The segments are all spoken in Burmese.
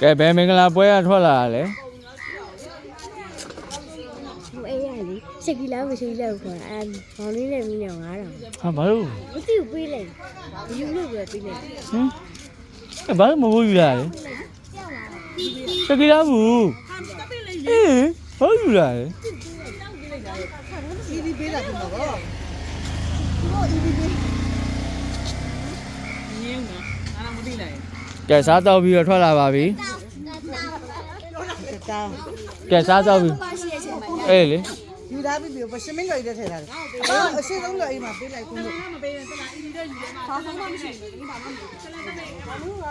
ကဲဘယ်မင်္ဂလာပွဲရထွက်လာလဲ အေးရလေစက်ကီလာမရှိလို့ခေါ်တာဘောင်းလေးနဲ့မင်းနဲ့9000 ဟာဘာလို့ မသိဘူးပေးလိုက်ယူလို့ပဲပေးလိုက် ဟမ်ဘာလို့မဟုတ်ယူလာလဲစကီလာဘူးအေးဘာလို့ယူလာလဲ EV ပေးလာတယ်တော့ ကဲစားတော့ပြီးတော့ထွက်လာပါပြီ တောင်း ကဲစားတော့ပြီအေးလေ ယူသားပြီးပြီးပရှမင်းတော်ရည်ထဲထားတယ်အရှိဆုံးတော့အိမ်မှာပေးလိုက်ကုန်လို့မပေးရင်တလား EV တော့ယူတယ်မှာဘာဆုံးမှမရှိဘူးဒီမှာမဟုတ်ဘူးဆက်လက်တဲ့ဘာလို့က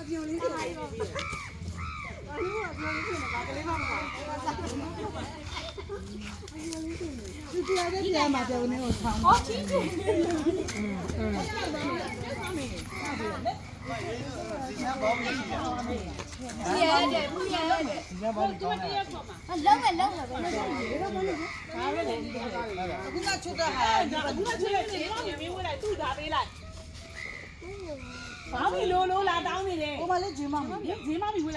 အပြုံလေးဖြစ်နေပြီဘာလို့ကအပြုံလေးဖြစ်နေဘာကလေးမှမဟုတ်ဘူးဒီတရားတဲ့တရားမှာပြောနေတော့ဆောင်းဟောချင်းချင်းရတယ်ဘူးရတယ်ဒီဘောင်းလုံးမယ်လုံးမယ်လုံးမယ်အခုကချွတ်တာဟာအခုကချွတ်တယ်ဒီတော့မြင်ဝေးလိုက်သူ့ဒါပေးလိုက်ဘာလို့လိုလိုလာတောင်းနေလဲကိုမလေးဂျင်းမမဂျင်းမပြီးဝေး